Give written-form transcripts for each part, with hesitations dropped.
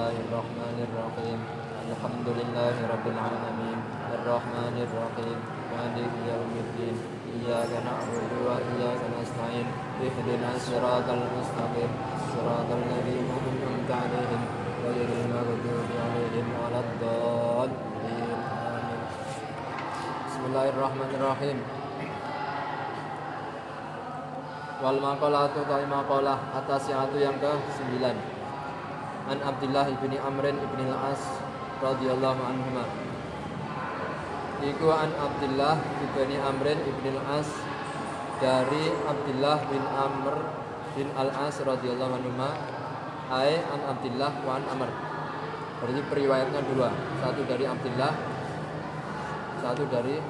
Bismillahirrahmanirrahim. Alhamdulillahirabbil alamin. Arrahmanirrahim. Maliki yaumiddin. Iyyaka na'budu wa iyyaka nasta'in. Ihdinas siratal mustaqim. Siratal ladzina an'amta 'alaihim ghairil maghdubi 'alaihim waladdallin. Amin. Bismillahirrahmanirrahim. Wal maqalatu maqalah atasiyatu yang ke-9. An Abdullah ibni Amr ibni al-As radhiyallahu anhuma. Iku an Abdullah ibni Amr ibni al-As dari Abdullah bin Amr bin al-As radhiyallahu anhuma. Ai an Abdullah wa an Amr. Berarti periwayatnya dua, satu dari Abdullah, satu dari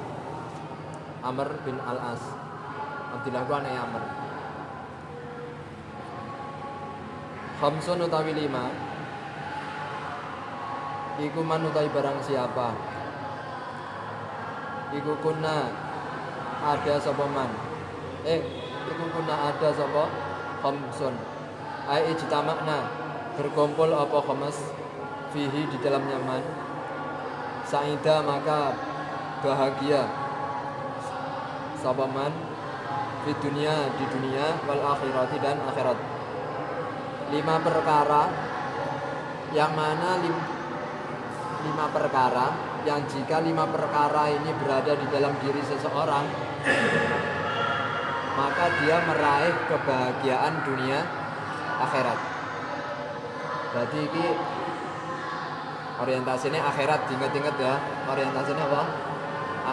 Amr bin al-As. Abdullah ku anake Amr. Khamsun utawi 5. Iku man utawi barang siapa. Iku kuna ada sapa man. Iku kuna ada sapa khamsun. Ai ijtama'na berkumpul apa khamas fihi di dalamnya man. Saida maka bahagia sapa man di dunia wal akhirati dan akhirat. 5 perkara yang mana 5 perkara yang jika 5 perkara ini berada di dalam diri seseorang, maka dia meraih kebahagiaan dunia akhirat. Berarti ini orientasinya akhirat, diingat-ingat ya. Orientasinya apa?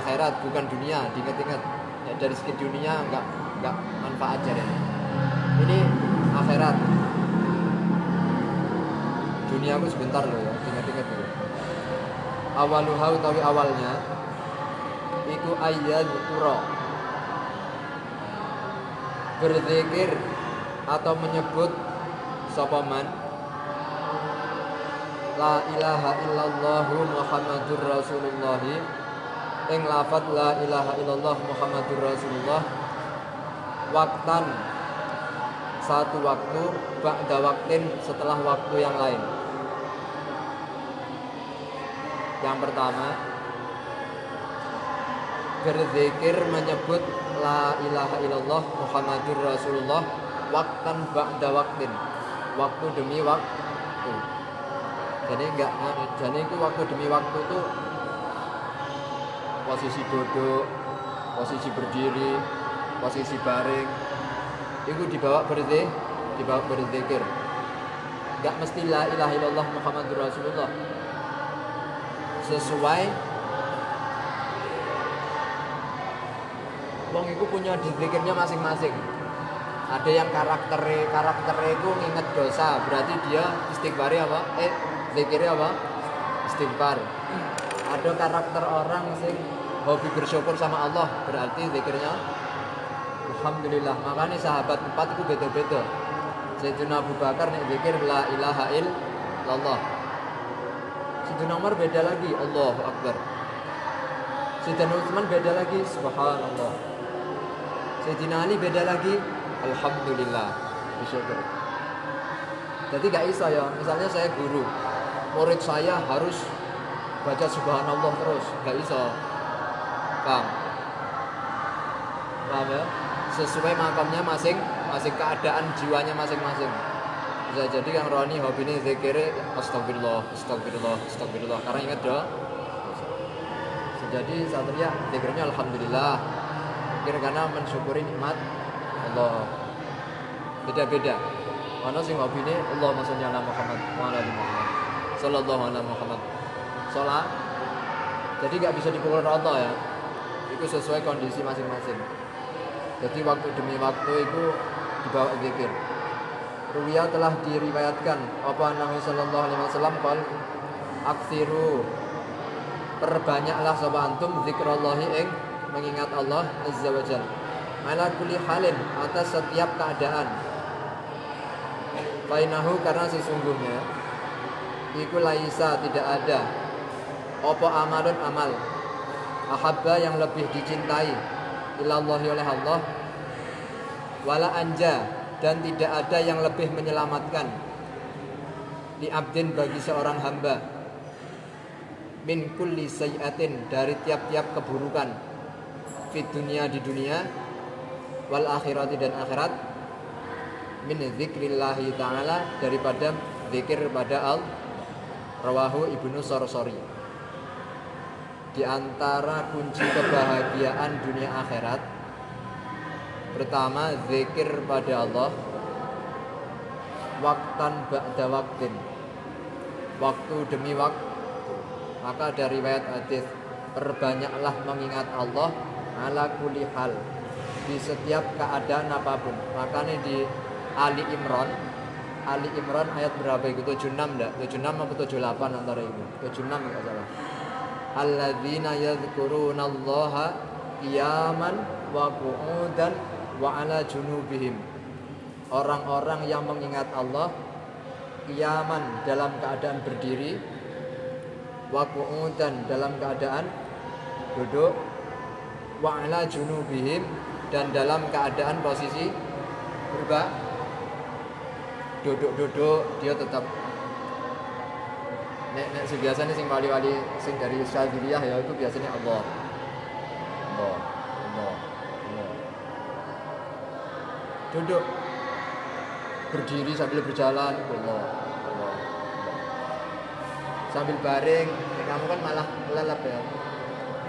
Akhirat, bukan dunia, diingat-ingat. Ya, dari segi dunia enggak manfaat jadi. Ini akhirat. Dunia aku sebentar loh ya, ingat-ingat dulu. Awaluha utawi awalnya iku ayyadzkura, berzikir atau menyebut sapa man la ilaha illallah Muhammadur Rasulullah, ing lafaz la ilaha illallah Muhammadur Rasulullah, waktan satu waktu, ba'da waktin setelah waktu yang lain. Yang pertama, berzikir menyebut la ilaha illallah Muhammadur Rasulullah waktan ba'da waktin, waktu demi waktu. Jadi itu waktu demi waktu itu posisi duduk, posisi berdiri, posisi baring, itu dibawa berzikir. Enggak mesti la ilaha illallah Muhammadur Rasulullah. Sesuai wong iku punya zikirnya masing-masing. Ada yang karakternya itu nginget dosa, berarti dia istighfari apa? Zikirnya apa? Istighfar. Ada karakter orang sing hobi bersyukur sama Allah, berarti zikirnya alhamdulillah. Makanya sahabat 4 itu beda-beda. Sayyidina Abu Bakar nek zikir la ilaha illallah. Sayyidina Umar beda lagi, Allahu Akbar. Sayyidina Utsman beda lagi, subhanallah. Sayyidina Ali beda lagi, alhamdulillah, bersyukur. Jadi gak bisa ya, misalnya saya guru, murid saya harus baca subhanallah terus, gak bisa. Paham ya? Sesuai makamnya masing keadaan jiwanya masing-masing. Bisa jadi yang rohani hobi ini zikirnya astagfirullah karena ingat doa. Jadi satria zikirnya alhamdulillah, zikir karena mensyukuri nikmat Allah. Beda-beda. Mana sing hobi ini Allahumma sholli ala Muhammad wa ala ali Muhammad sallallahu ala Muhammad. Salat. Jadi gak bisa dipukul rata ya. Itu sesuai kondisi masing-masing. Jadi waktu demi waktu itu dibawa zikir. Ruwiya telah diriwayatkan apa Nabi sallallahu alaihi wasallam qol aksiru, perbanyaklah sapa antum zikrallahi ing mengingat Allah azza wajalla ala kulli halin, atas setiap keadaan. Fainahu, karena sesungguhnya iku laisa, tidak ada apa amalun amal ahabba yang lebih dicintai ilallahi oleh Allah, wala anja, dan tidak ada yang lebih menyelamatkan li abdin bagi seorang hamba min kulli sayyatin dari tiap-tiap keburukan fit dunia di dunia wal akhirati dan akhirat min zikrillahi ta'ala daripada zikir pada Allah. Rawahu Ibnu Sorsori. Di antara kunci kebahagiaan dunia akhirat pertama zikir pada Allah waktan ba'da waktin, waktu demi waktu. Maka dari riwayat hadis, perbanyaklah mengingat Allah ala kulli hal, di setiap keadaan apapun. Makanya di Ali Imran ayat berapa itu? 76 enggak? 76 atau 78 antara itu. 76 enggak salah. Alladzina yadhkurunallaha qiyaman wa qu'udan wa ala junubihim. Orang-orang yang mengingat Allah qiyaman dalam keadaan berdiri, wa qu'udan dalam keadaan duduk, wa ala junubihim dan dalam keadaan posisi berubah. Duduk dia tetap nek biasanya sing wali-wali sing dari Syadziliyah ya itu biasanya Allah. Duduk berdiri sambil berjalan Allah. Sambil baring, kamu kan malah lelap ya.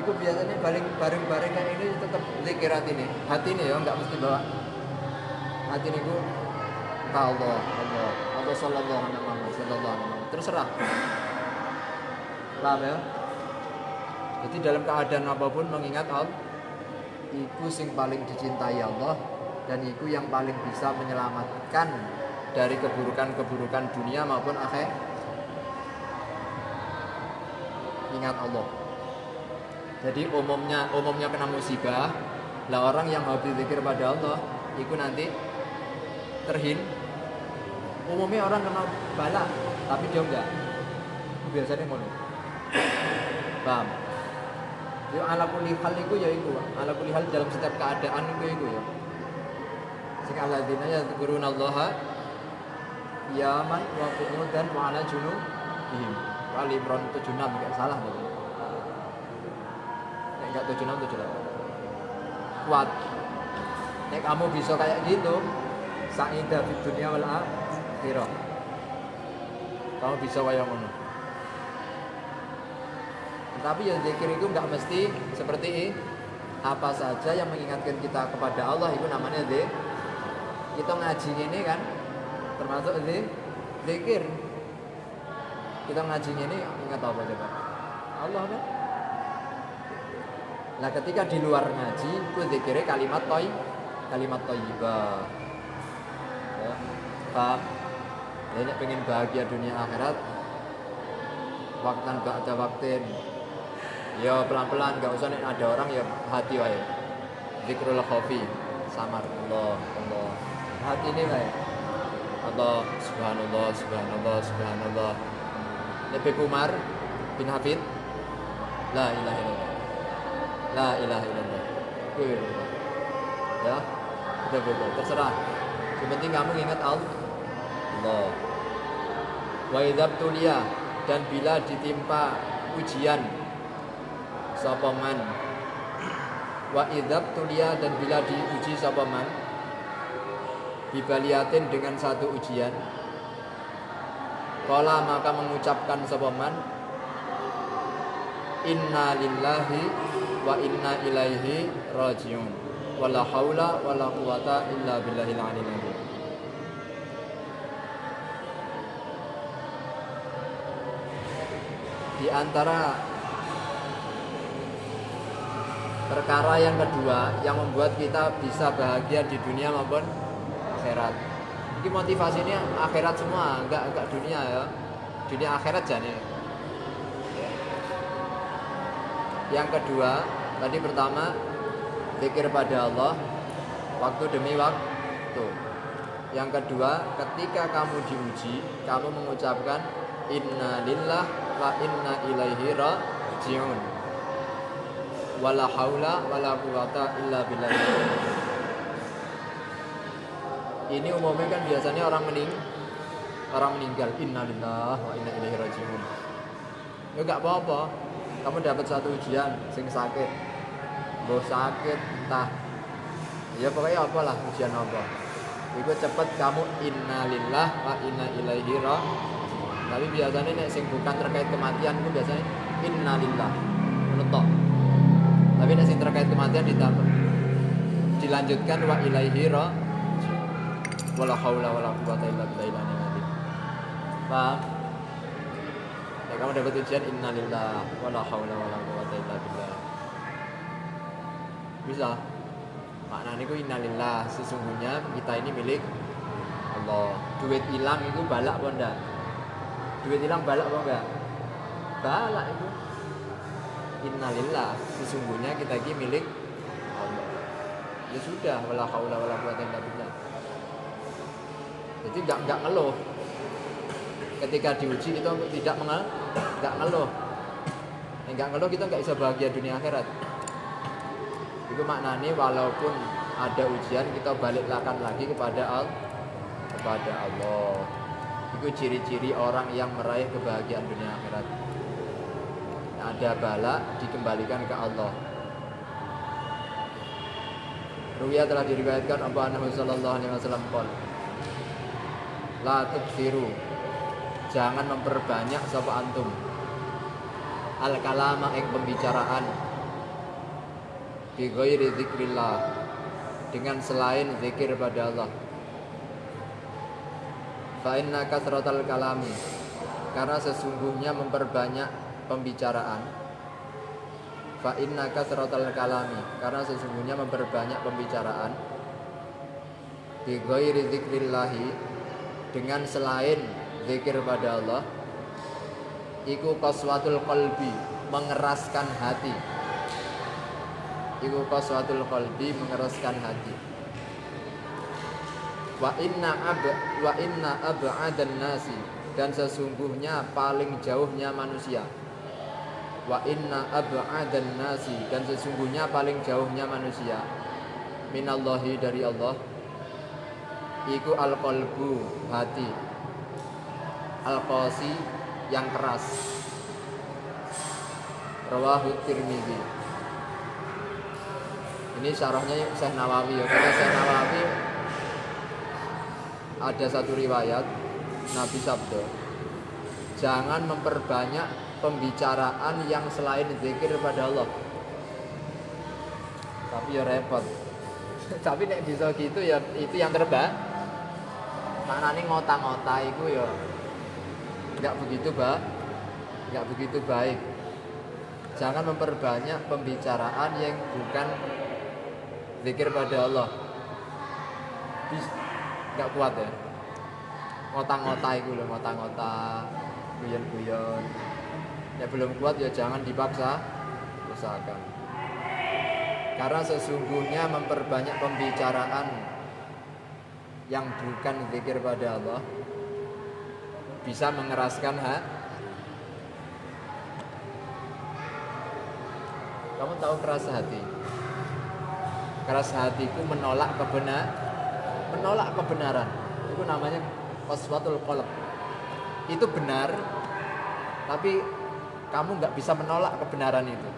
Itu biasanya baring kayak ini tetap zikir hati ini ya enggak mesti bawa hati ini ku Allah sallallahu alaihi wasallam. Terserah. Paham ya? Jadi dalam keadaan apapun mengingat Allah, itu sing paling dicintai Allah dan itu yang paling bisa menyelamatkan dari keburukan-keburukan dunia maupun akhir. Ingat Allah. Jadi umumnya kena musibah, lah orang yang habis zikir pada Allah, itu nanti terhin. Umumnya orang kena bala, tapi dia enggak. Biasanya ngono. Paham? Ya ala kulli hal iku ya iku. Ala kulli hal dalam setiap keadaan iku ya. Sing alladzina yadhkurunallaha qiyaman wa qu'udan wa ala junubihim. Ali Imran 76 enggak salah nih. Enggak 76 78. Kuat. Nek kamu bisa kayak gitu, sa'idah fid dunya wal akhirah. Kamu bisa kayak ngono. Tapi yang zikir itu enggak mesti seperti apa saja yang mengingatkan kita kepada Allah itu namanya zikir. Kita ngaji ini kan termasuk zikir. Kita ngaji ini ingat apa coba? Allah kan? Nah ketika di luar ngaji itu zikirnya kalimat thayyibah. Ya. Paham? Dia pengen bahagia dunia akhirat. Waktan ba'da waktin. Ya pelan-pelan, gak usah nek ada orang ya hati wae. Zikrul khafi, samar Allah. Hati ini kayak Allah subhanallah. Nabi Umar bin Hafid la ilaha illallah. Ya, betul. Terserah. Yang penting kamu ingat Allah. Wa idzab tuliya dan bila ditimpa ujian sapa man, wa idzab tuliya dan bila diuji sapa man bibaliatin dengan satu ujian, qala maka mengucapkan sapa man inna lillahi wa inna ilaihi rajiun wala haula wala quwata illa billahil aliyil azim. Di antara perkara yang kedua yang membuat kita bisa bahagia di dunia maupun akhirat. Ini motivasinya akhirat semua, enggak dunia ya. Dunia akhirat jane. Yang kedua, tadi pertama zikir pada Allah waktu demi waktu. Yang kedua, ketika kamu diuji, kamu mengucapkan inna lillah wa inna ilaihi rajiun. Wala haula wala quwata illa billah. Ini umumnya kan biasanya orang orang meninggal, innalillahi wa inna ilaihi rajiun. Ya enggak apa-apa. Kamu dapat satu ujian sing sakit. Mbok sakit entah. Ya pokoknya apalah ujian apa. Iku cepet kamu innalillah wa inna ilaihi rajiun. Tapi biasanya nek sing bukan terkait kematian itu biasanya innalillah. Menutok. Tapi nek sing terkait kematian dilanjutkan wa ilaihi rajiun. Wala haula wala quwata illa billah. Paham? Ya, kamu dapat ujian innalillah wala haula wala quwata illa billah. Bisa? Maknanya itu innalillah, sesungguhnya kita ini milik Allah. Duit hilang itu balak apa enggak? Duit hilang balak apa enggak? Balak itu. Innalillah, sesungguhnya kita ini milik Allah. Ya sudah, wala haula wala quwata illa billah. Jadi enggak ngeluh. Ketika diuji kita tidak enggak ngeluh. Enggak ngeluh kita enggak bisa bahagia dunia akhirat. Itu maknanya walaupun ada ujian kita balikkan lagi kepada Allah. Itu ciri-ciri orang yang meraih kebahagiaan dunia akhirat. Ada bala dikembalikan ke Allah. Ruwiyah telah diriwayatkan Abu Nabi sallallahu alaihi wasallam qol la tuksiru, jangan memperbanyak sapa antum al kalama ing pembicaraan bi ghairi dzikrillah, dengan selain zikir pada Allah. Fa inna kasratal kalami, karena sesungguhnya memperbanyak pembicaraan. Fa inna kasratal kalami, karena sesungguhnya memperbanyak pembicaraan bi ghairi dzikrillahi, dengan selain zikir pada Allah, iku qaswatul qalbi, mengeraskan hati. Iku qaswatul qalbi, mengeraskan hati. Wa inna ab'adan nasi, dan sesungguhnya paling jauhnya manusia. Wa inna ab'adan nasi, dan sesungguhnya paling jauhnya manusia minallahi, dari Allah, iku al-qalbu, hati, al-qasi, yang keras. Rawahu Tirmidzi. Ini syarahnya Syekh Nawawi ya. Kata Syekh Nawawi ada satu riwayat Nabi sabda, jangan memperbanyak pembicaraan yang selain zikir pada Allah. Tapi ya repot. Tapi nek bisa gitu ya itu yang terbaik. Maknanya ngota-ngota itu ya enggak begitu baik. Jangan memperbanyak pembicaraan yang bukan zikir pada Allah. Enggak kuat ya. Ngota-ngota itu loh, ngota-ngota, guyon-guyon. Ya belum kuat ya jangan dipaksa, usahakan. Karena sesungguhnya memperbanyak pembicaraan yang bukan zikir pada Allah bisa mengeraskan hati. Kamu tahu keras hati? Keras hati itu menolak kebenaran. Itu namanya qaswatul qalb. Itu benar, tapi kamu nggak bisa menolak kebenaran itu.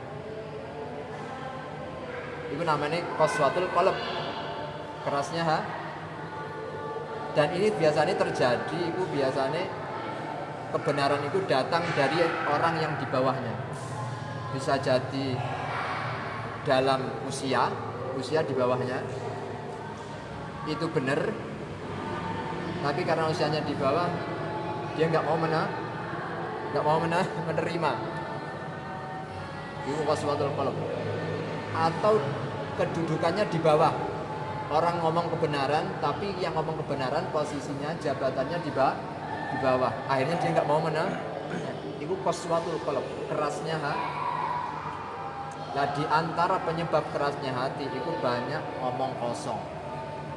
Itu namanya qaswatul qalb. Kerasnya hati. Dan ini biasanya terjadi, itu biasanya kebenaran itu datang dari orang yang di bawahnya. Bisa jadi dalam usia di bawahnya itu benar, tapi karena usianya di bawah dia nggak mau menerima. Itu qaswatul qalb. Atau kedudukannya di bawah. Orang ngomong kebenaran, tapi yang ngomong kebenaran posisinya, jabatannya di bawah. Akhirnya dia nggak mau Itu qaswatul qalb, kerasnya hati. Nah, di antara penyebab kerasnya hati itu banyak omong kosong.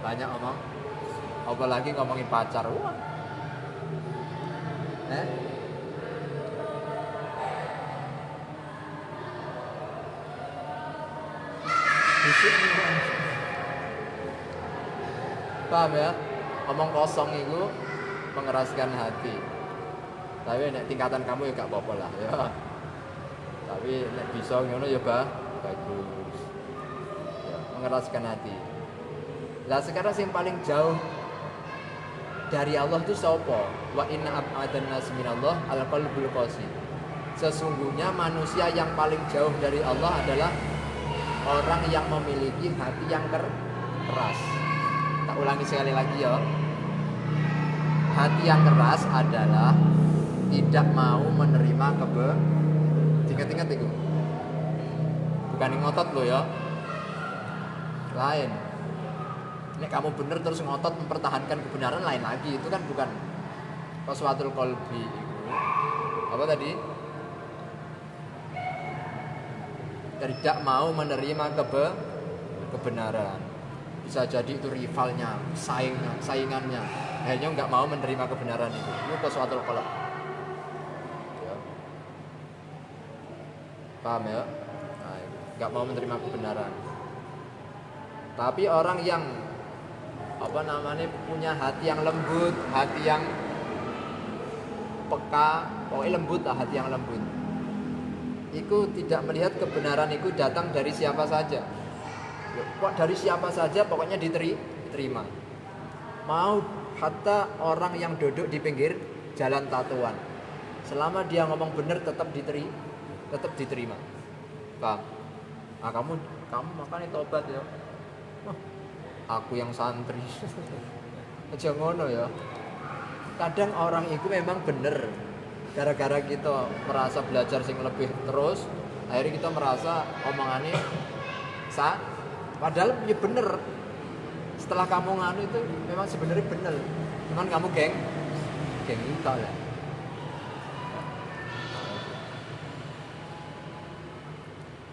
Banyak omong, apalagi ngomongin pacar. Wah. Paham ya? Omong kosong itu mengeraskan hati. Tapi nek tingkatan kamu ya gak apa-apa lah ya. Tapi nek bisa ngono ya bagus. Ya, mengeraskan hati. Lah sekarang yang paling jauh dari Allah itu sapa? Wa inna ab'adan nas minallah al-qalbul qasi. Sesungguhnya manusia yang paling jauh dari Allah adalah orang yang memiliki hati yang keras. Tak ulangi sekali lagi ya. Hati yang keras adalah tidak mau menerima ingat-ingat itu. Bukan ngotot lo ya. Lain. Nek kamu bener terus ngotot mempertahankan kebenaran lain lagi. Itu kan bukan qaswatul qalbi itu. Apa tadi? Tidak mau menerima kebenaran. Bisa jadi itu rivalnya, saingannya. Hanya nggak mau menerima kebenaran itu. Itu qaswatul qalb. Ya. Paham ya? Nah, nggak mau menerima kebenaran. Tapi orang yang punya hati yang lembut, hati yang peka, pokoknya lembut lah, hati yang lembut. Iku tidak melihat kebenaran itu datang dari siapa saja. Kok dari siapa saja pokoknya diterima. Mau hatta orang yang duduk di pinggir jalan tatuan. Selama dia ngomong benar tetap diterima. Paham? Nah, kamu makanya tobat ya. Aku yang santri. Aja ngono ya. Kadang orang itu memang bener. Gara-gara kita merasa belajar sing lebih terus, akhirnya kita merasa omongannya sah. Padahal ya bener. Setelah kamu nganu itu memang sebenarnya bener. Cuman kamu geng itu ya.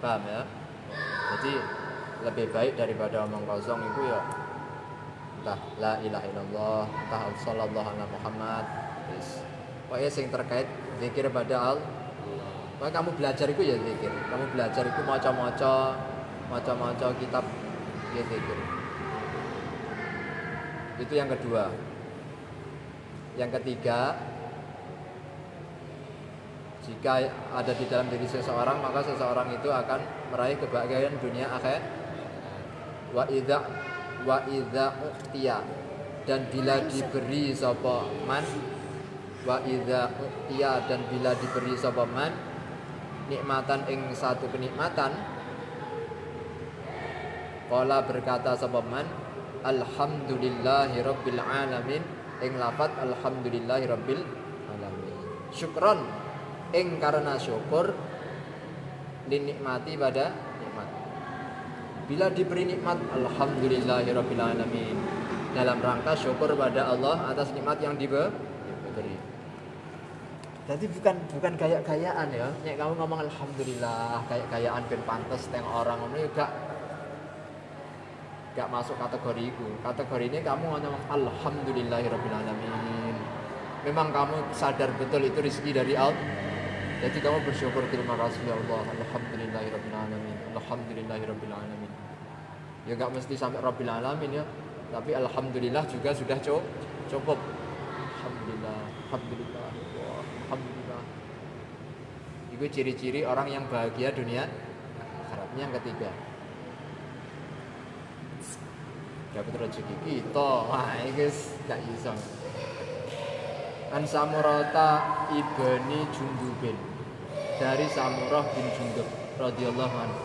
Paham ya? Jadi lebih baik daripada omong kosong itu ya entah la ilaha illallah, entah sallallahu alaihi Muhammad. Pokoknya yang terkait zikir pada Allah. Pokoknya kamu belajar itu ya zikir. Kamu belajar itu maca kitab ya zikir. Itu yang kedua. Yang ketiga, jika ada di dalam diri seseorang, maka seseorang itu akan meraih kebahagiaan dunia akhirat. Wa idza u'tiya, dan bila diberi sapa man, wa idza u'tiya, dan bila diberi sapa man nikmatan ing satu kenikmatan, qala berkata sapa man alhamdulillahirabbil alamin, ing lafaz alhamdulillahirabbil alamin, syukron ing karena syukur dinikmati pada nikmat. Bila diberi nikmat alhamdulillahirabbil alamin, dalam rangka syukur pada Allah atas nikmat yang diberi. Jadi bukan gaya-gayaan ya. Nek kamu ngomong alhamdulillah gaya-gayaan ben pantes teng orang ngono juga gak masuk kategori itu. Kategori ini kamu ngomong alhamdulillahirabbil alamin. Memang kamu sadar betul itu rezeki dari Allah. Jadi kamu bersyukur, terima kasih ya Allah, alhamdulillahirabbil alamin. Alhamdulillahirabbil alamin. Ya enggak mesti sampai rabbil alamin ya, tapi alhamdulillah juga sudah cukup. Alhamdulillah, alhamdulillah, alhamdulillah. Itu ciri-ciri orang yang bahagia dunia akhiratnya. Yang ketiga, dapat rezeki kita. Wah, iki gak iso. An Samurata ibni Jundubin, dari Samurah bin Jundub radhiyallahu anhu.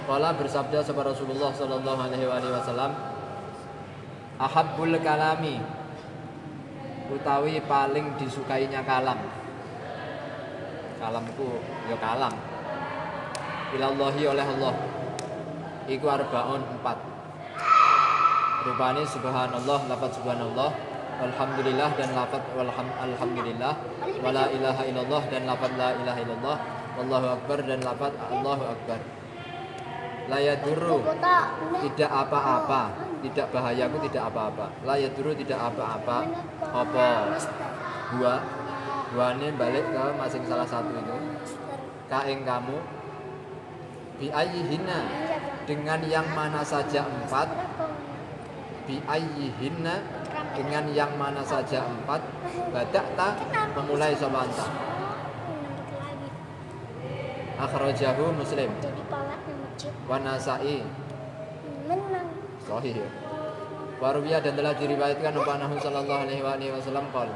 Qala bersabda sahabat Rasulullah sallallahu alaihi wasallam, ahabbul kalami, utawi paling disukainya kalam. Kalamku ya kalam. Ilallahi oleh Allah. Iku arbaun 4. Rupane subhanallah, lafaz subhanallah, alhamdulillah dan lafaz alhamdulillah, wala ilaha illallah dan lafaz la ilaha illallah, wallahu akbar dan lafaz Allahu akbar. La yadurru, tidak apa-apa, tidak bahayaku, tidak apa-apa. La yadurru, tidak apa-apa. Apa? Buane balik ke masing salah satu itu. Kaing kamu bi ayyihinna, dengan yang mana saja 4. Bi ayyihinna, dengan yang mana saja 4 bada'ta memulai sapa anta. Akhrajahu Muslim Jadi palat di masjid wa Nasa'i menang. sahih. Wa ruwiya dan telah diriwayatkan Nabi sallallahu alaihi wasallam qol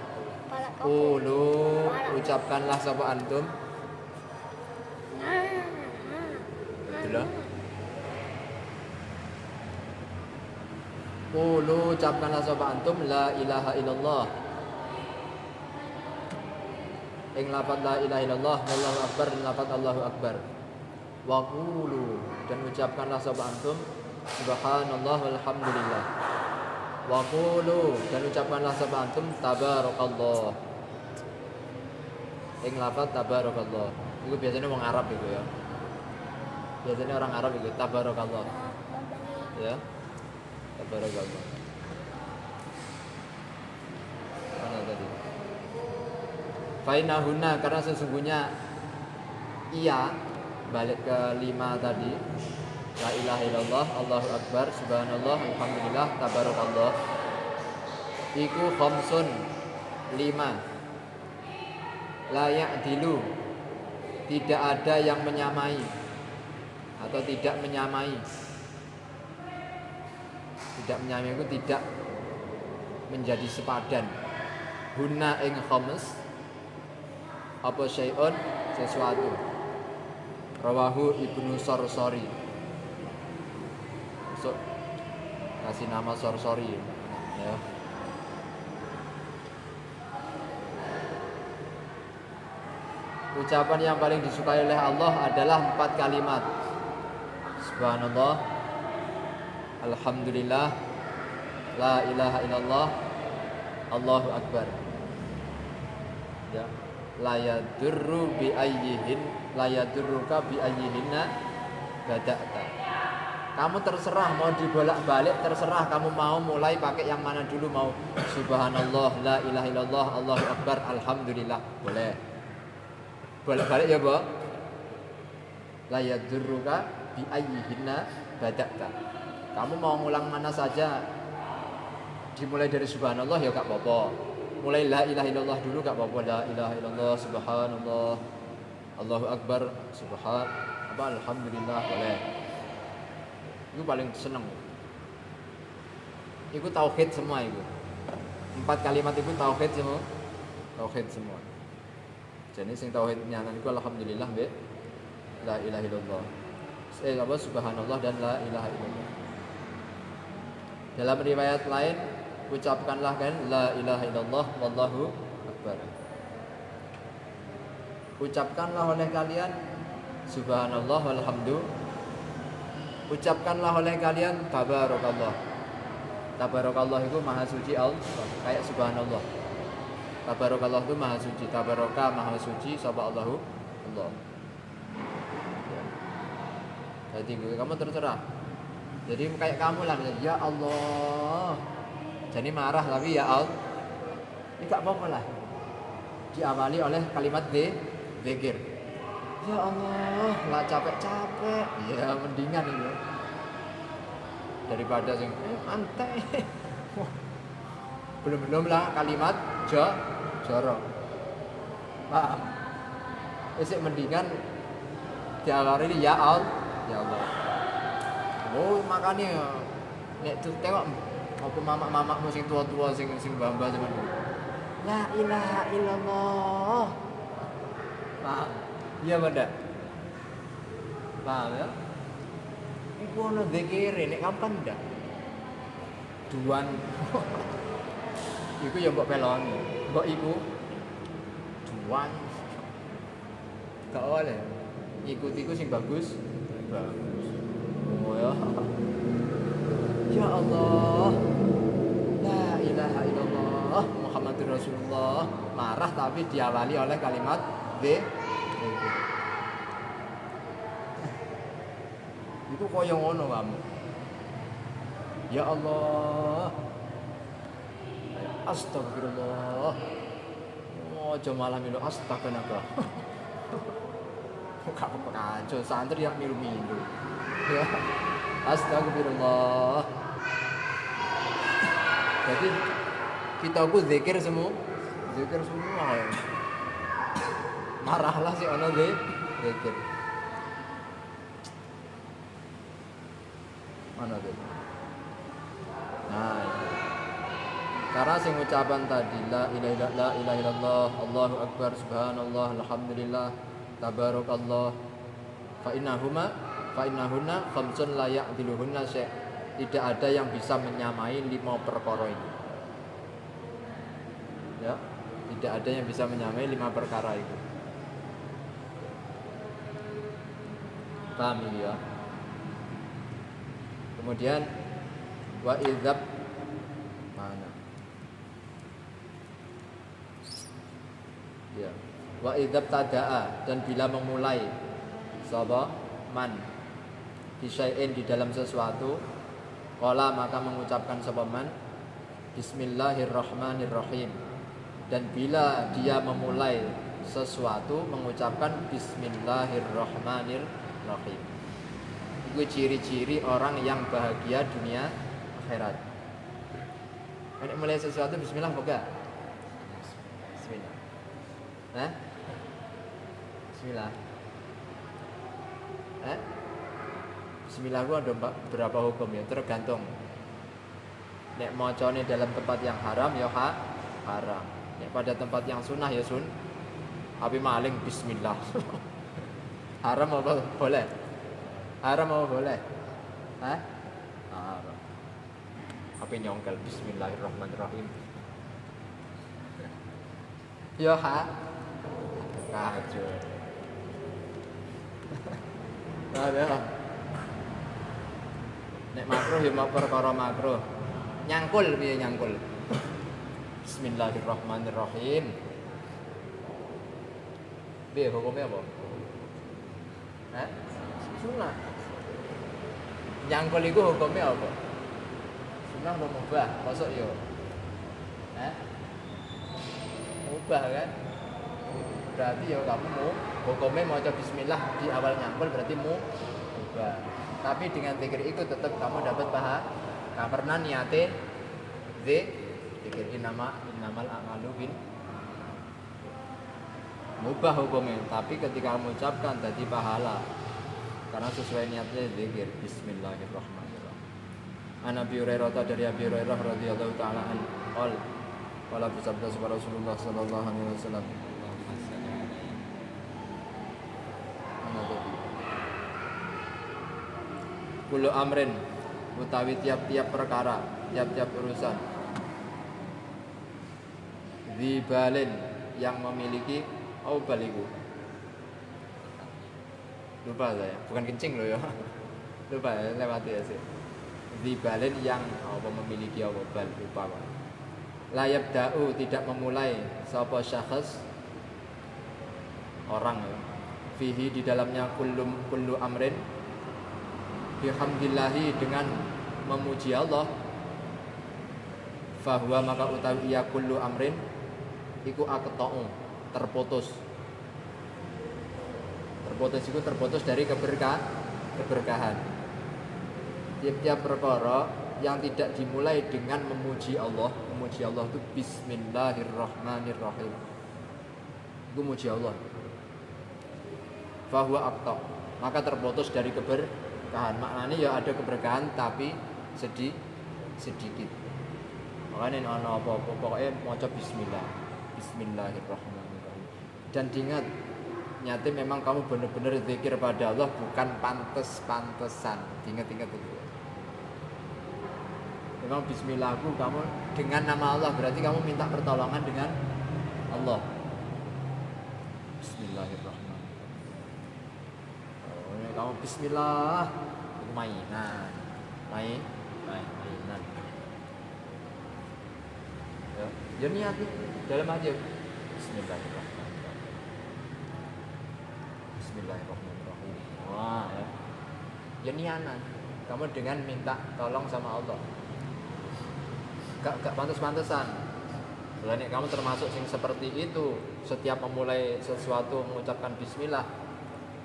Palat Qulu ucapkanlah sapa antum. Itulah. Qulu ucapkanlah sapa antum la ilaha illallah. Ing lafaz la ilaha illallah wallahu akbar dan lafaz Allahu akbar. Wa qulu dan ucapkanlah sapa antum subhanallah walhamdulillah. Wa qulu dan ucapkanlah sapa antum tabarakallah. Ing lafaz tabarakallah. Itu biasanya orang Arab itu ya. Biasanya orang Arab itu tabarakallah. Ya. Tabarakallah. Mana tadi? Fainahuna karena sesungguhnya ia balik ke 5 tadi. La ilaha illallah, Allahu akbar, subhanallah, alhamdulillah, tabarakallah. Iku khamsun 5. Layak dilu tidak ada yang menyamai atau tidak menyamai. Tidak menyamai itu tidak menjadi sepadan. Huna ing khams apa syai'un sesuatu. Rawahu Ibnu Sarsari. So, kasih nama Sarsari ya. Ucapan yang paling disukai oleh Allah adalah 4 kalimat. Subhanallah, alhamdulillah, la ilaha illallah, Allahu akbar. Ya. La yadurru bi ayyihin, la yadurruka bi ayyihinna bada'ta. Kamu terserah mau dibolak-balik, terserah kamu mau mulai pakai yang mana dulu, mau subhanallah, la ilaha illallah, Allahu akbar, alhamdulillah, boleh. Bolak-balik ya, Bo. La yadurruka bi ayyihinna bada'ta. Kamu mau ngulang mana saja, dimulai dari subhanallah ya gak apa-apa. Mulai la ilaha illallah dulu gak apa-apa. La ilaha illallah, subhanallah, Allahu akbar, alhamdulillah, boleh. Itu paling seneng. Itu tauhid semua itu. 4 kalimat itu tauhid semua. Tauhid semua. Jadi sing tauhid nyanan itu alhamdulillah be la ilaha illallah. Subhanallah dan la ilaha illallah. Dalam riwayat lain ucapkanlah kan la ilaha illallah wallahu akbar. Ucapkanlah oleh kalian subhanallah walhamdulillah. Ucapkanlah oleh kalian tabarakallah. Tabarakallah itu maha suci Allah, kayak subhanallah. Tabarakallah itu maha suci, tabaraka maha suci, sapa Allahu Allah. Jadi kamu terserah. Jadi kayak kamu lah, ya Allah. Jadi marah tapi ya Allah. Ini gak apa-apa lah. Diawali oleh kalimat dzikir. Ya Allah, lah capek-capek. Ya mendingan itu. Daripada sing santai. Belum-belum lah kalimat jorok. Paham? Isik mendingan diawali ya Allah. Ya Allah. Oh, makanya nek tuh tengok apa mamak-mamakmu sing tua-tua sing mbah-mbah zaman dulu. La ilaha illallah. Paham? Iya bener. Paham ya? Iku ono dzikire nek kapan ndak? Duan. Iku ya mbok peloni. Mbok iku duan. Gak oleh. Ikut-ikut sing bagus. Oh ya. Ya Allah. La ilaha illallah Muhammadur Rasulullah. Marah tapi diawali oleh kalimat itu koyo ngono kamu. Ya Allah. Astagfirullah. Oh, aja malah milu astagfirullah. Kok kacau santri yang milu-milu. Ya. Astagfirullah. Jadi Kita ku zikir semua. Zikir semua. Marahlah sih ana zikir. Mana tuh? Nah, ini. Karena sing ucapan tadi la ilaha illallah, Allahu akbar, subhanallah, alhamdulillah, tabarakallah. Fa innahunna khamsun la ya'diluhunna syai'. Tidak ada yang bisa menyamai 5 perkara ini. Ya, tidak ada yang bisa menyamai 5 perkara itu. Paham ya? Kemudian wa idzab mana? Ya. Wa idzab tadaa, dan bila memulai sapa man bisyai'in di dalam sesuatu, qala maka mengucapkan sapa man bismillahirrahmanirrahim, dan bila dia memulai sesuatu mengucapkan bismillahirrahmanirrahim. Itu ciri-ciri orang yang bahagia dunia akhirat. Nek mulai sesuatu bismillah boga. Bismillah. Hah? Bismillah. Bismillah ku ada berapa hukum ya? Tergantung. Nek macane dalam tempat yang haram ya haram. Nek pada tempat yang sunnah ya sun. Api maling bismillah. Haram apa boleh? Haram apa boleh? Hah? Haram. Apa nyongkel bismillahirrahmanirrahim. Ya kacau. Ada. Nek makruh ya mau perkara makruh. Nyangkul piye nyangkul? Bismillahirrahmanirrahim. Piye hukumnya apa? Hah? Sunnah. Nyangkul iku hukumnya apa? Sunnah apa mubah? Masuk yo. Hah? Mubah kan? Berarti ya kamu mau hukumnya mau coba bismillah di awal nyangkul berarti mubah. Tapi dengan zikir itu tetap kamu dapat pahala. Karena niate zikir innamal a'malu bin mubah hukumnya, tapi ketika kamu ucapkan jadi pahala. Karena sesuai niatnya zikir bismillahirrahmanirrahim. An Abi Hurairah, dari Abi Hurairah radhiyallahu taala an qala bersabda Rasulullah sallallahu alaihi wasallam. Kullu amrin, utawi tiap-tiap perkara, tiap-tiap urusan, dzibalin, yang memiliki baliku. Lupa saya, bukan kencing loh ya. Lupa ya, lewati ya sih. Dzibalin yang memiliki bal, lupa Pak. La yabda'u, tidak memulai sapa syakhs, orang ya. Fihi, di dalamnya kullu amrin, bihamdillahi, dengan memuji Allah. Fahuwa, maka utawi iya kullu amrin iku aqta'u, terputus itu terputus dari keberkahan. Tiap-tiap perkara yang tidak dimulai dengan memuji Allah itu bismillahirrahmanirrahim, itu muji Allah. Fahuwa aqta', maka terputus dari keberkahan. Maknanya ya ada keberkahan tapi sedikit. Makanya ana apa-apa pokoknya maca bismillahirrahmanirrahim. Dan diingat, nyata memang kamu benar-benar zikir pada Allah, bukan pantes-pantesan. Ingat-ingat itu. Memang bismillahku kamu dengan nama Allah, berarti kamu minta pertolongan dengan Allah. Bismillahirrahmanirrahim. Kamu bismillah, mainan. Ya niat dalam hati. Bismillahirrahmanirrahim. Wah, ya nianan. Kamu dengan minta tolong sama Allah. Gak pantas-pantesan. Berarti kamu termasuk sing seperti itu. Setiap memulai sesuatu mengucapkan bismillah,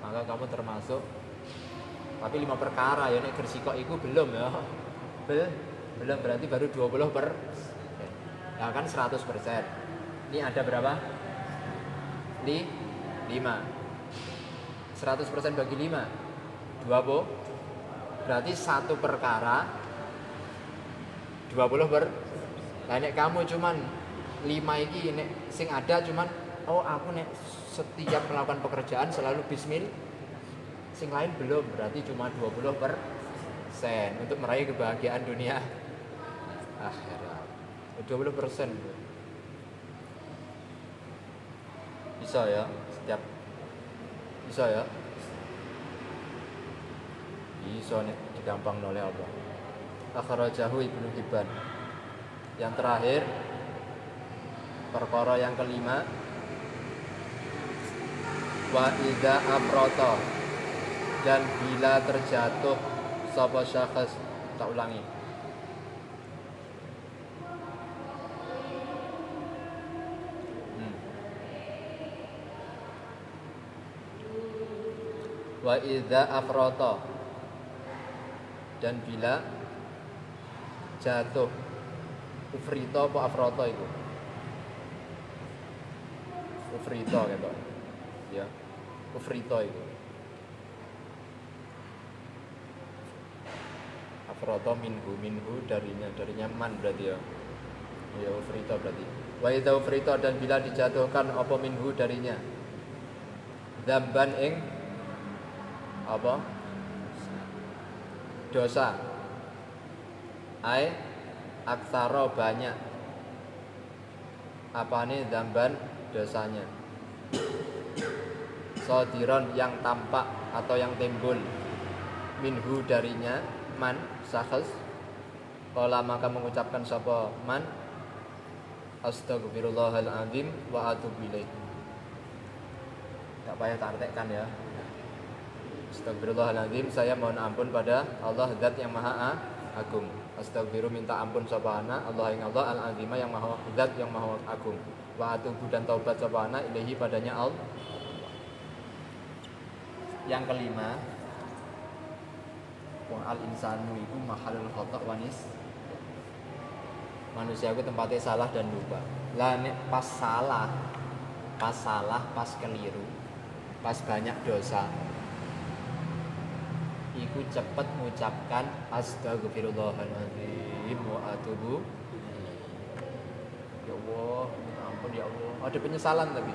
maka kamu termasuk. Tapi 5 perkara ya nek gersiko iku belum ya. Belum berarti baru 20%. Ya kan 100%. Ini ada berapa? 5. 100% bagi 5 20. Berarti satu perkara 20 per. Lah nek kamu cuman 5 iki nek sing ada cuman aku nek setiap melakukan pekerjaan selalu bismillah. Sing lain belum, berarti cuma 20% untuk meraih kebahagiaan dunia akhirat. 20%. Bisa ya, setiap bisa ya. Bisa nih digampang oleh Allah. Akhrajahu Ibnu Hibban. Yang terakhir perkara yang kelima, wa idza afrata, dan bila terjatuh sapa syakhs. Tak ulangi. Wa idza afrata, dan bila jatuh. Ufrito apa afroto itu? Ufrito gitu. Ya. Ufrito itu. Afroto minhu darinya man berarti ya. Ya ufrito berarti. Wa idza ufrito, dan bila dijatuhkan apa minhu darinya. Dzamban ing apa? Dosa. Ai aksara banyak. Apane dzamban? Dosanya. Sodiron yang tampak atau yang timbul. Minhu darinya, man syakhs. Qala maka mengucapkan sapa man, Astaghfirullahaladzim wa atubu ilaih. Tak payah tak artikan ya. Astaghfirullahaladzim, saya mohon ampun pada Allah Zat yang Maha Agung. Astaghfiru, minta ampun sapa ana, Allah yang Allah al-azimah yang maha zat yang maha agung. Wa atubu, dan taubat sapa ana ilahi padanya Allah. Yang kelima, wa al-insanu iku mahalul khata' wanis. Manusia itu tempatnya salah dan lupa. Lah nek pas salah, pas keliru, pas banyak dosa, iku cepet mengucapkan Astaghfirullahaladzim wa atubu. Ya Allah, minta ampun ya Allah. Ada penyesalan tapi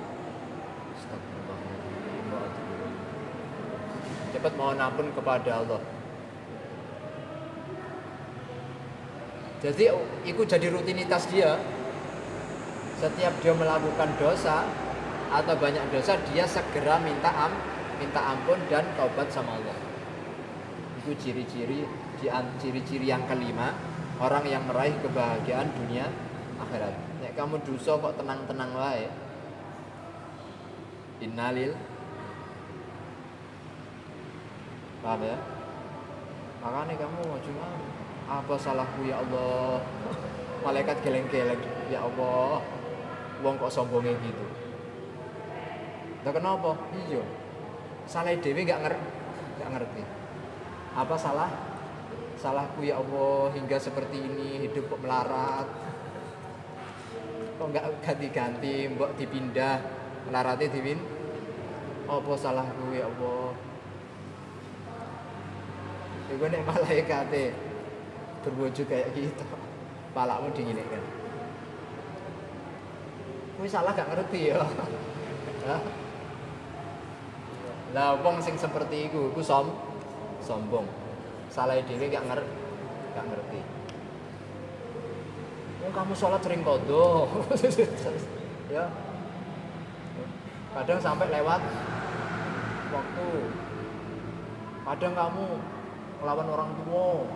Astaghfirullahaladzim wa atubu. Cepet mohon ampun kepada Allah. Jadi itu jadi rutinitas dia. Setiap dia melakukan dosa atau banyak dosa, dia segera minta ampun dan taubat sama Allah. Itu ciri-ciri yang kelima, orang yang meraih kebahagiaan dunia akhirat. Nek kamu dosa kok tenang-tenang wae. Innalil. Paham ya? Makanya kamu cuma apa salahku ya Allah. Malaikat geleng-geleng, ya Allah. Wong kok sombongnya gitu. Lah kenapa? Iya. Salah dhewe gak ngerti. Apa salahku ya Allah hingga seperti ini, hidup kok melarat, kok nggak ganti-ganti, mbok dipindah, melaratnya apa salahku ya Allah. Iku nek malaikate berwujud kayak gitu, palakmu dinginkan. Kowe salah gak ngerti ya. Lah wong sing seperti iku sombong. Salah dhewe gak ngerti. Kamu sholat sering qadha. Ya. Kadang sampai lewat waktu. Kadang kamu melawan orang tua.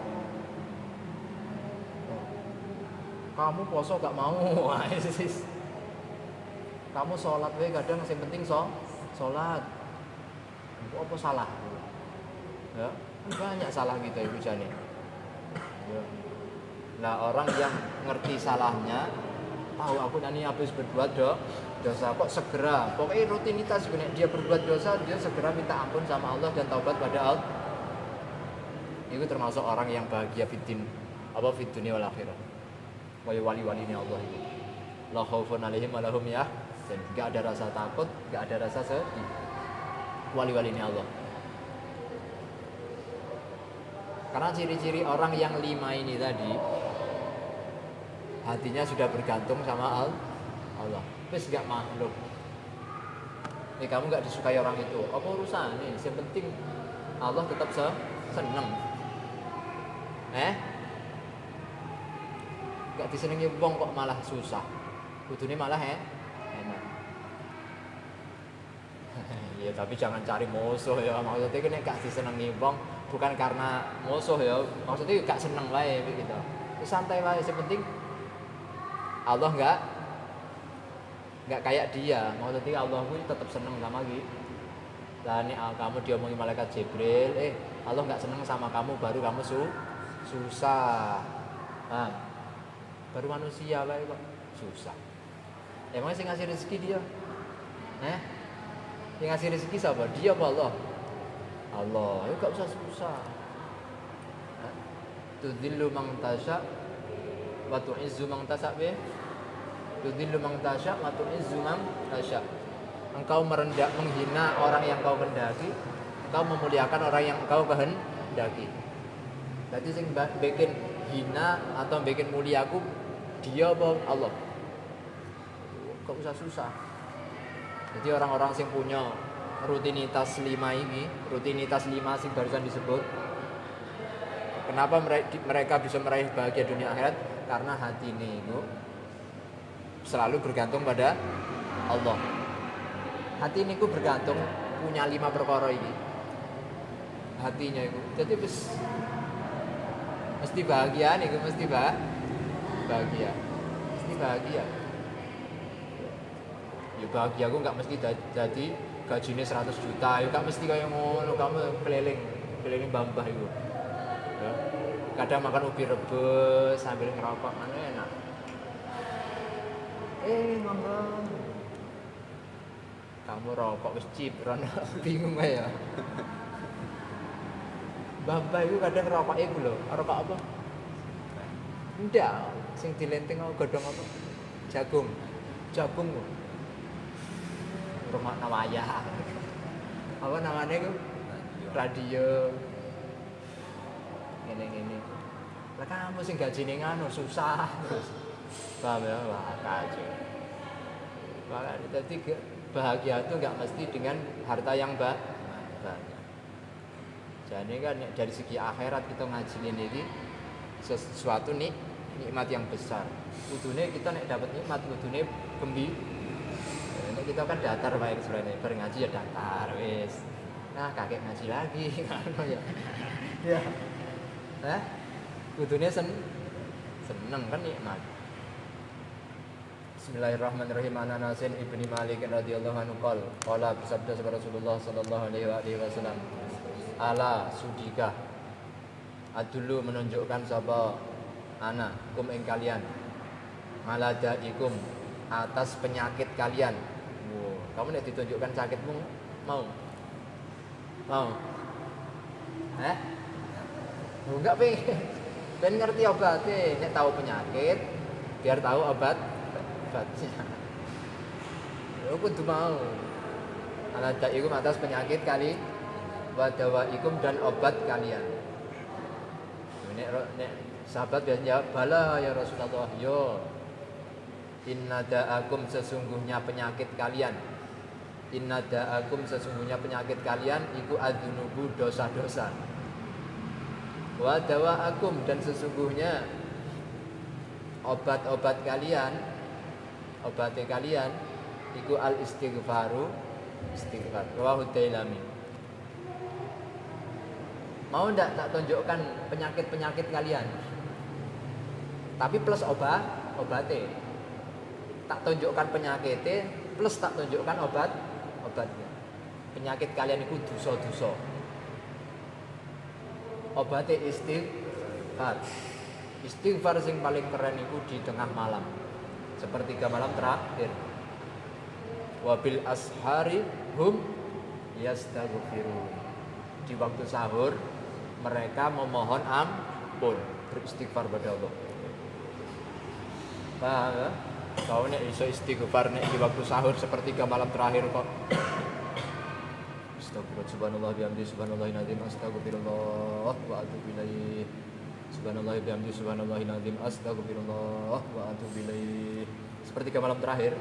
Kamu poso gak mau. Kamu sholat wae kadang yang penting sholat. Apa salah? Ya, banyak salah kita ibu jane. Ya. Nah orang yang ngerti salahnya, tahu aku nanti habis berbuat dosa, kok segera, pokoknya rutinitas nek dia berbuat dosa, dia segera minta ampun sama Allah dan taubat pada Allah. Itu termasuk orang yang bahagia fitin, apa fit dunia wal akhirah. Wali-wali ini Allah itu. La khaufun 'alaihim wa lahum yahzanun. Enggak ada rasa takut, enggak ada rasa sedih. Wali-wali ini Allah. Karena ciri-ciri orang yang 5 ini tadi, hatinya sudah bergantung sama Allah. Terus enggak makhluk. Kamu enggak disukai orang itu, apa urusan nih? Yang penting Allah tetap seneng. Enggak disenengi wong kok malah susah. Kudune malah enak. Ya tapi jangan cari musuh ya. Maksudnya kan gak disenengi wong bukan karena musuh ya. Maksudnya gak seneng wae gitu. Santai wae, yang penting Allah enggak kayak dia. Maksudnya Allah pun tetap seneng sama gitu. Lah nek kamu diomongi malaikat Jibril, Allah enggak seneng sama kamu baru kamu susah. Baru manusia wae kok susah. Emangnya sing ngasih rezeki dia? Yang ngasih rezeki siapa? Dia apa Allah? Allah, gak usah susah. Tudillu man tasya wa tu'izzu man tasya be. Tudillu man tasya wa tu'izzu man tasya. Engkau menghina orang yang kau kehendaki, engkau memuliakan orang yang kau kehendaki. Jadi sing bikin hina atau bikin mulia aku dia apa Allah? Gak usah susah. Jadi orang-orang yang punya rutinitas 5 ini, rutinitas 5 sing barusan disebut, kenapa mereka bisa meraih bahagia dunia akhirat? Karena hati ini itu selalu bergantung pada Allah. Hati ini ku bergantung punya 5 perkara ini. Hatinya itu. Jadi mesti bahagia nih, mesti bahagia. Mesti bahagia. Ya bahagia aku nggak mesti jadi gajinya 100 juta, ya nggak mesti kayak ngono kamu keliling bambah itu. Ya. Kadang makan ubi rebus sambil ngerokok, mana enak. Monggo. Kamu rokok wis cipron, bingung ya. Bambah itu kadang rokok itu loh, rokok apa? Ndak, sing dilenteng godhong apa? Jagung. Rumah nawaya. Apa namanya itu? Radio. Ngene. Lah kamu sing gajine ngono susah terus. Paham ya? Wah, kacau. Makanya tadi bahagia itu enggak mesti dengan harta yang banyak. Jadi kan dari segi akhirat kita ngajilin ini sesuatu nikmat yang besar. Kudune kita nek dapat nikmat kudune kita kan datar baik sebenarnya, ngaji ya datar wis. Nah, kakek ngaji lagi ngono ya. Ya. Kudune seneng kan nikmat. Bismillahirrahmanirrahim. Ana Nasin ibni Malik radhiyallahu anhu qala bersabda Rasulullah sallallahu alaihi wasallam, ala sudika adulu menunjukkan sapa ana kum ing kalian maladaikum atas penyakit kalian. Kamu nek ditunjukkan sakitmu mau? Enggak pengen ngerti obatnya, nek tahu penyakit biar tahu obatnya. Aku kudu mau. Aladaikum atas penyakit kali wadawaikum dan obat kalian. Nek sahabat biasanya jawab, bala ya Rasulullah, yo. Inna da'akum sesungguhnya penyakit kalian. Inna da'akum sesungguhnya penyakit kalian iku adzunubu dosa-dosa. Wa dawa'akum dan sesungguhnya obat-obat kalian, obatnya kalian iku al istighfar. Rawahu Dailami. Mau ndak tak tunjukkan penyakit-penyakit kalian? Tapi plus obatnya. Tak tunjukkan penyakitnya plus tak tunjukkan obatnya. Penyakit kalian itu dosa-dosa. Obatnya istighfar. Istighfar sing paling keren itu di tengah malam. Sepertiga malam terakhir. Wabil ashari hum yastaghfirun. Di waktu sahur mereka memohon ampun, beristighfar pada Allah. Paham ya? Kau nek iso istighfar nek di waktu sahur sepertiga malam terakhir kok. Astagfirullah, subhanallah bihamdi subhanallahil azim, astagfirullah wa atubu ilaih. Subhanallah bihamdi subhanallahil azim, astagfirullah wa atubu ilaih. Sepertiga malam terakhir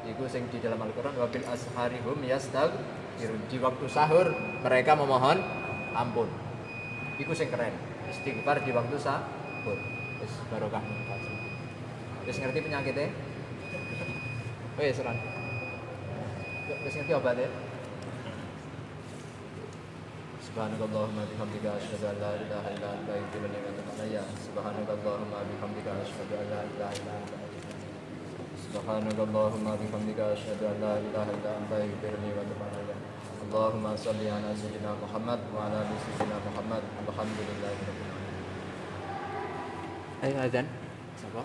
iku sing di dalam Al-Qur'an wa bil asharihum yastaghfirun. Di waktu sahur mereka memohon ampun. Iku sing keren. Istighfar di waktu sahur. Wis barokah. Wis ngerti penyakitnya? Wis Ran. Wis ngerti obatnya? Subhanakallahumma bihamdika asyhadu an la ilaha illa anta astaghfiruka wa atubu ilaik. Subhanakallahumma bihamdika asyhadu an la ilaha illa anta Subhanakallahumma bihamdika asyhadu an la ilaha illa anta astaghfiruka wa atubu ilaik. Allahumma shalli ala sayyidina Muhammad wa ala ali sayyidina Muhammad. Alhamdulillahirabbil alamin. Ayo azan. Sapa?